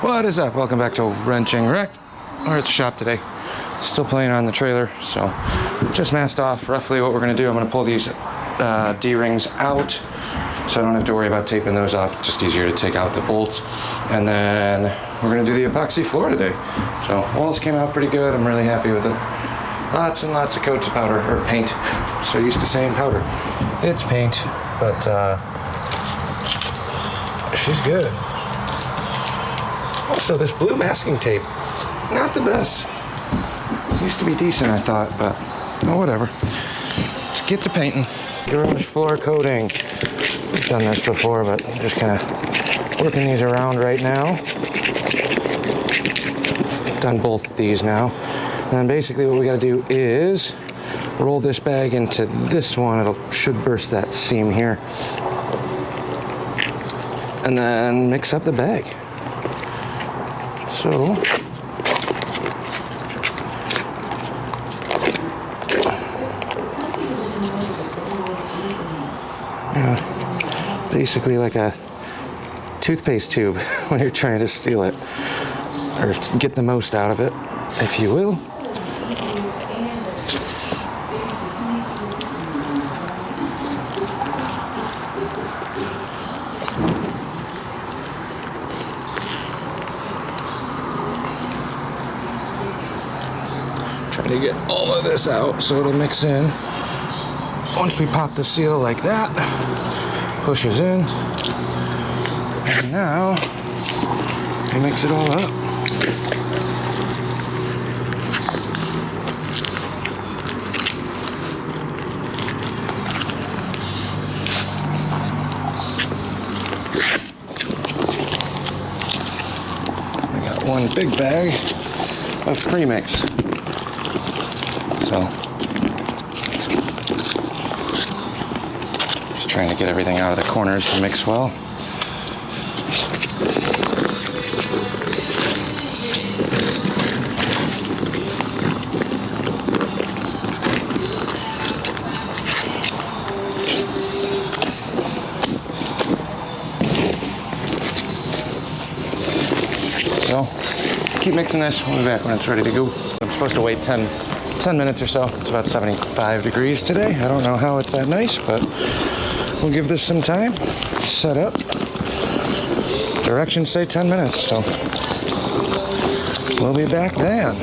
What is up? Welcome back to Wrenching Wrecked. We're at the shop today. Still playing on the trailer, so just masked off roughly what we're going to do. I'm going to pull these D-rings out so I don't have to worry about taping those off. It's just easier to take out the bolts. And then we're going to do the epoxy floor today. So walls came out pretty good. I'm really happy with it. Lots and lots of coats of powder, or paint. So used to saying powder. It's paint, but she's good. Also, this blue masking tape, not the best. Used to be decent, I thought, but oh, whatever. Let's get to painting. Garage floor coating. We've done this before, but I'm just kind of working these around right now. Done both of these now. And then basically what we got to do is roll this bag into this one. It should burst that seam here. And then mix up the bag. So, basically like a toothpaste tube when you're trying to steal it, or get the most out of it, if you will. Trying to get all of this out so it'll mix in. Once we pop the seal like that, pushes in, and now we mix it all up. I got one big bag of premix. So, just trying to get everything out of the corners to mix well. So, keep mixing this. We'll be back when it's ready to go. I'm supposed to wait 10 minutes or so. It's about 75 degrees today. I don't know how it's that nice, but we'll give this some time. Set up. Directions say 10 minutes, so we'll be back then.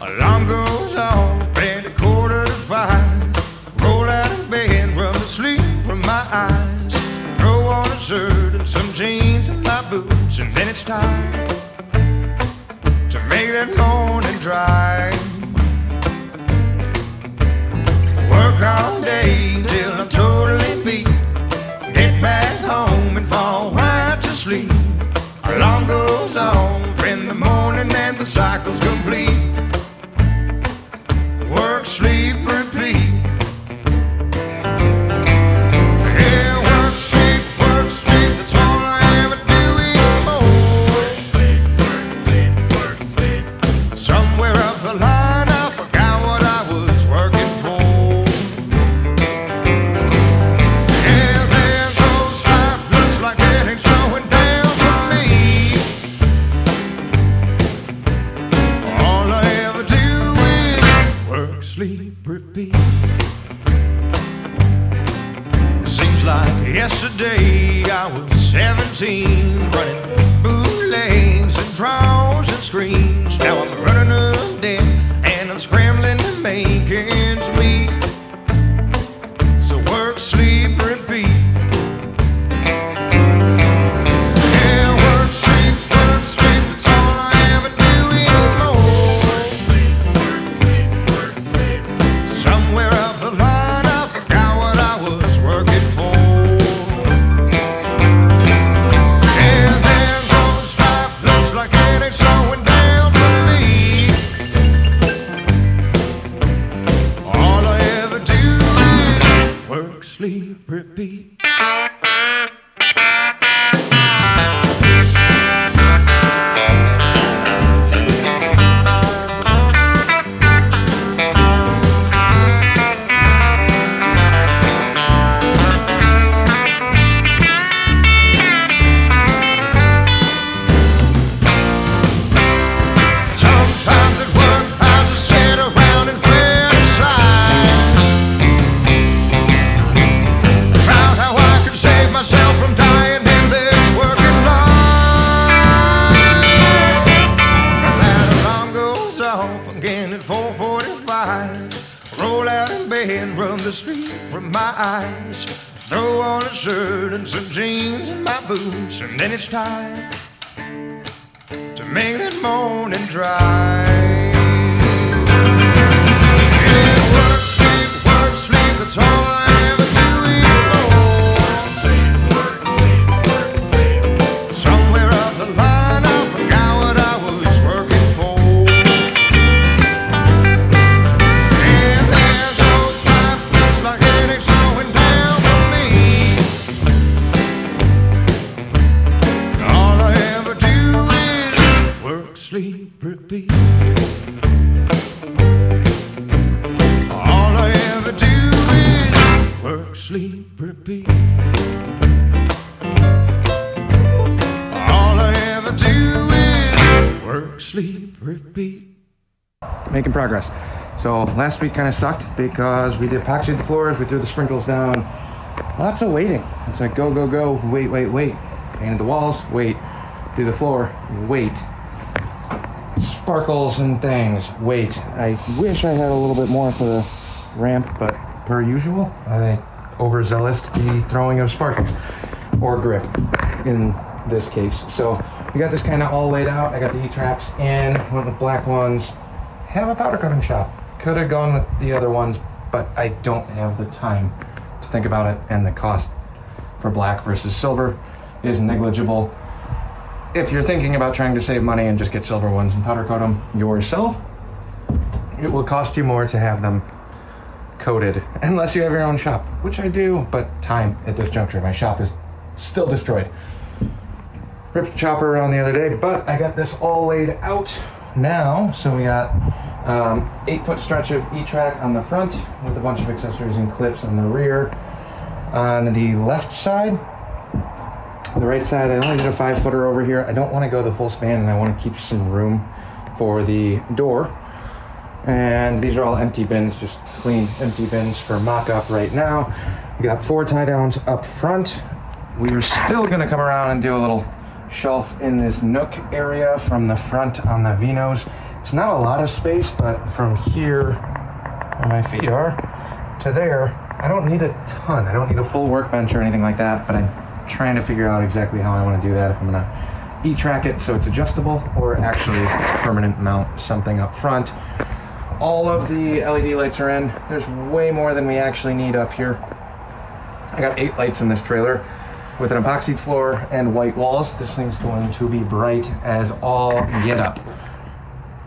Alarm goes off at 4:45. Roll out of bed, rub the sleep from my eyes. Throw on a shirt and some jeans and my boots, and then it's time to make that morning drive. Work all day till I'm totally beat. Get back home and fall right to sleep. Alarm goes off in the morning and the cycle's complete. Work, sleep, repeat. Yesterday I was 17, running bootlegs and draws and screens. Now I'm running up debt and I'm scrambling to make ends meet. So work, sleep, repeat. Yeah, work, sleep, that's all I ever do anymore. Work, sleep. Somewhere up the line I forgot what I was working for. Sleep, repeat. sleep from my eyes. Throw on a shirt and some jeans and my boots, and then it's time to make that morning drive. Yeah, work, sleep, that's all I ever do anymore. Work, sleep. Somewhere up the line I forgot what I was working for. And there goes life, looks like it's going down for me. All I ever do is work, sleep, repeat. All I ever do is work, sleep, repeat. All I ever do is work, sleep, repeat. Making progress. So last week kind of sucked because we did epoxy the floors, we threw the sprinkles down. Lots of waiting. It's like go, wait. Painted the walls, wait. Do the floor, wait. Sparkles and things, wait. I wish I had a little bit more for the ramp, but per usual, I overzealous the throwing of sparkles or grip in this case. So we got this kind of all laid out. I got the E-traps in, one of the black ones. Have a powder coating shop. Could have gone with the other ones, but I don't have the time to think about it, and the cost for black versus silver is negligible. If you're thinking about trying to save money and just get silver ones and powder coat them yourself, it will cost you more to have them coated, unless you have your own shop, which I do, but time at this juncture. My shop is still destroyed. Ripped the chopper around the other day, but I got this all laid out now. So we got 8-foot stretch of E-track on the front with a bunch of accessories and clips on the rear. On the left side, the right side, I only did a 5-footer over here. I don't want to go the full span, and I want to keep some room for the door. And these are all empty bins, just clean empty bins for mock-up right now. We got 4 tie downs up front. We are still going to come around and do a little shelf in this nook area from the front on the Vinos. It's not a lot of space, but from here where my feet are to there, I don't need a ton. I don't need a full workbench or anything like that, but I'm trying to figure out exactly how I want to do that, if I'm going to E-track it so it's adjustable or actually permanent mount something up front. All of the LED lights are in. There's way more than we actually need up here. I got 8 lights in this trailer with an epoxied floor and white walls. This thing's going to be bright as all get up,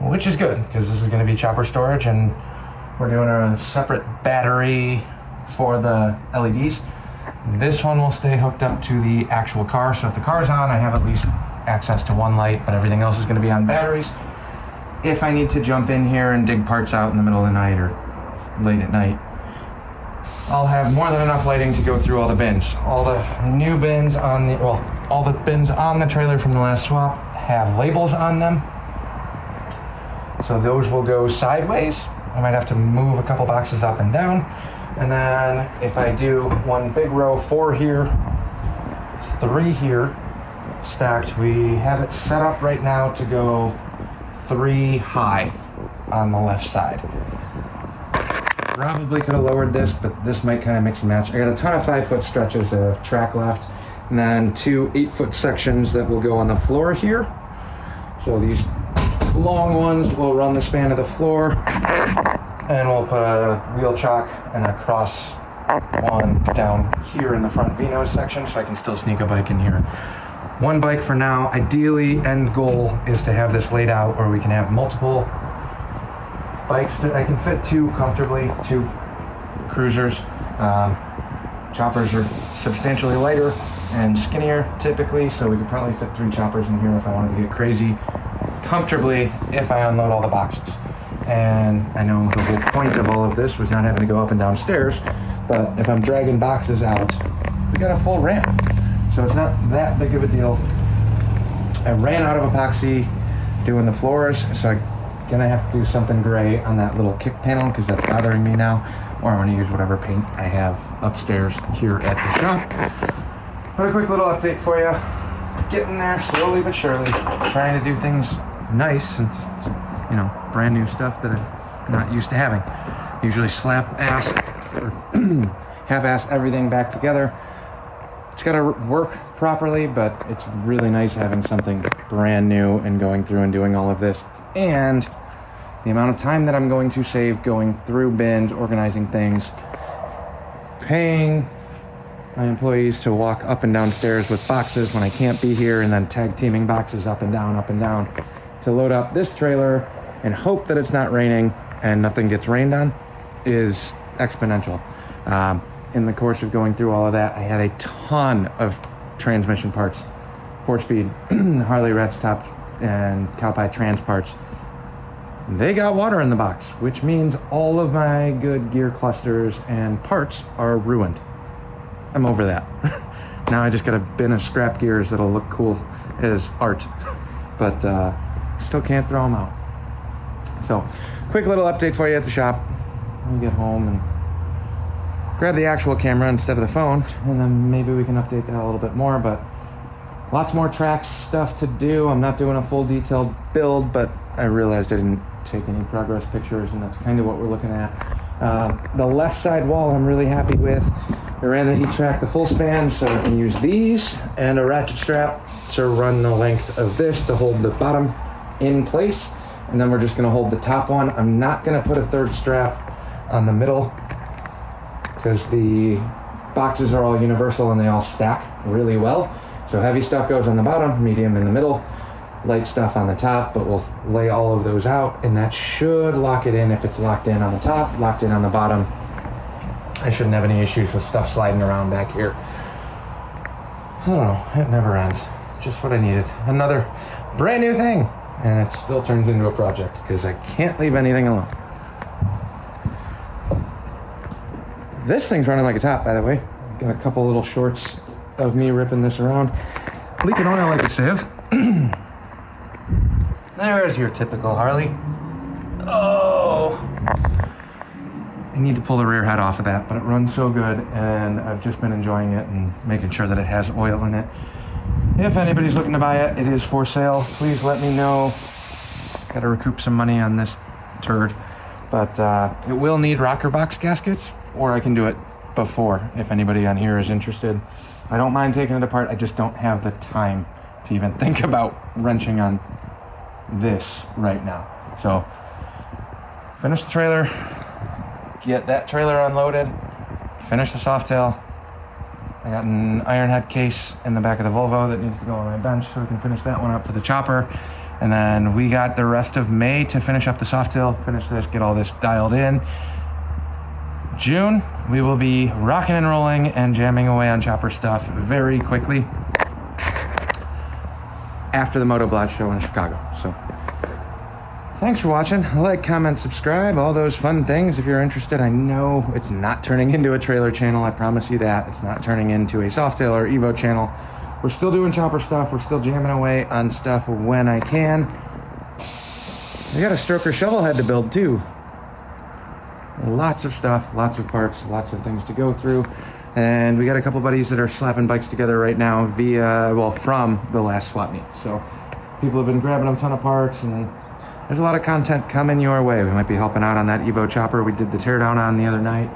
which is good because this is going to be chopper storage, and we're doing a separate battery for the LEDs. This one will stay hooked up to the actual car, so if the car's on, I have at least access to one light, but everything else is going to be on batteries. If I need to jump in here and dig parts out in the middle of the night or late at night, I'll have more than enough lighting to go through all the bins. All the new bins on the, well, all the bins on the trailer from the last swap have labels on them. So those will go sideways. I might have to move a couple boxes up and down. And then if I do one big row, 4 here, 3 here, stacked, we have it set up right now to go 3 high on the left side. Probably could have lowered this, but this might kind of mix and match. I got a ton of 5-foot stretches of track left, and then 2 8-foot sections that will go on the floor here. So these long ones will run the span of the floor, and we'll put a wheel chock and a cross one down here in the front Vino section, so I can still sneak a bike in here. One bike for now. Ideally, end goal is to have this laid out where we can have multiple bikes that I can fit 2 comfortably, 2 cruisers. Choppers are substantially lighter and skinnier typically, so we could probably fit 3 choppers in here if I wanted to get crazy comfortably if I unload all the boxes. And I know the whole point of all of this was not having to go up and down stairs, but if I'm dragging boxes out, we got a full ramp. So it's not that big of a deal. I ran out of epoxy doing the floors, so I'm gonna have to do something gray on that little kick panel because that's bothering me now, or I'm gonna use whatever paint I have upstairs here at the shop. But a quick little update for you. Getting there slowly but surely, trying to do things nice and just, you know, brand new stuff that I'm not used to having. Usually slap ass half-ass everything back together. It's got to work properly, but it's really nice having something brand new and going through and doing all of this. And the amount of time that I'm going to save going through bins, organizing things, paying my employees to walk up and down stairs with boxes when I can't be here, and then tag teaming boxes up and down to load up this trailer and hope that it's not raining and nothing gets rained on is exponential. In the course of going through all of that, I had a ton of transmission parts, 4-speed, Harley ratchet top, and Cowpie trans parts. They got water in the box, which means all of my good gear clusters and parts are ruined. I'm over that. Now I just got a bin of scrap gears that'll look cool as art, but still can't throw them out. So, quick little update for you at the shop. Let me get home and grab the actual camera instead of the phone, and then maybe we can update that a little bit more, but lots more track stuff to do. I'm not doing a full detailed build, but I realized I didn't take any progress pictures, and that's kind of what we're looking at. The left side wall I'm really happy with. I ran the heat track the full span, so I can use these and a ratchet strap to run the length of this to hold the bottom in place, and then we're just gonna hold the top one. I'm not gonna put a third strap on the middle because the boxes are all universal and they all stack really well. So heavy stuff goes on the bottom, medium in the middle, light stuff on the top, but we'll lay all of those out, and that should lock it in if it's locked in on the top, locked in on the bottom. I shouldn't have any issues with stuff sliding around back here. I don't know, it never ends. Just what I needed. Another brand new thing, and it still turns into a project because I can't leave anything alone. This thing's running like a top, by the way. Got a couple little shorts of me ripping this around. Leaking oil like a sieve. There's your typical Harley. Oh! I need to pull the rear head off of that, but it runs so good, and I've just been enjoying it and making sure that it has oil in it. If anybody's looking to buy it, it is for sale. Please let me know. Got to recoup some money on this turd, but it will need rocker box gaskets, or I can do it before if anybody on here is interested. I don't mind taking it apart. I just don't have the time to even think about wrenching on this right now. So finish the trailer, get that trailer unloaded, finish the softail. I got an ironhead case in the back of the Volvo that needs to go on my bench so we can finish that one up for the chopper. And then we got the rest of May to finish up the softail, finish this, get all this dialed in. June, we will be rocking and rolling and jamming away on chopper stuff very quickly after the Moto Blast show in Chicago. So thanks for watching. Like, comment, subscribe, all those fun things if you're interested. I know it's not turning into a trailer channel, I promise you that. It's not turning into a Softail or Evo channel. We're still doing chopper stuff. We're still jamming away on stuff when I can. I got a stroker shovelhead to build too. Lots of stuff, lots of parts, lots of things to go through. And we got a couple buddies that are slapping bikes together right now from the last swap meet. So people have been grabbing a ton of parts, and there's a lot of content coming your way. We might be helping out on that Evo chopper we did the teardown on the other night.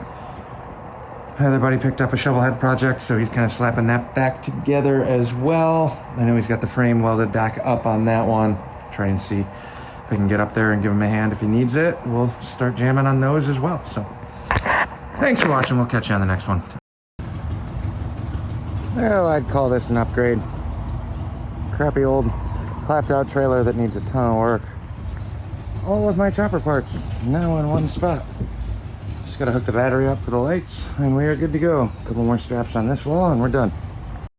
Another buddy picked up a shovelhead project, so he's kind of slapping that back together as well. I know he's got the frame welded back up on that one. Try and see if I can get up there and give him a hand if he needs it. We'll start jamming on those as well. So thanks for watching. We'll catch you on the next one. Well, I'd call this an upgrade. Crappy old clapped out trailer that needs a ton of work. All of my chopper parts now in one spot. Just gotta hook the battery up for the lights and we are good to go. A couple more straps on this wall and we're done.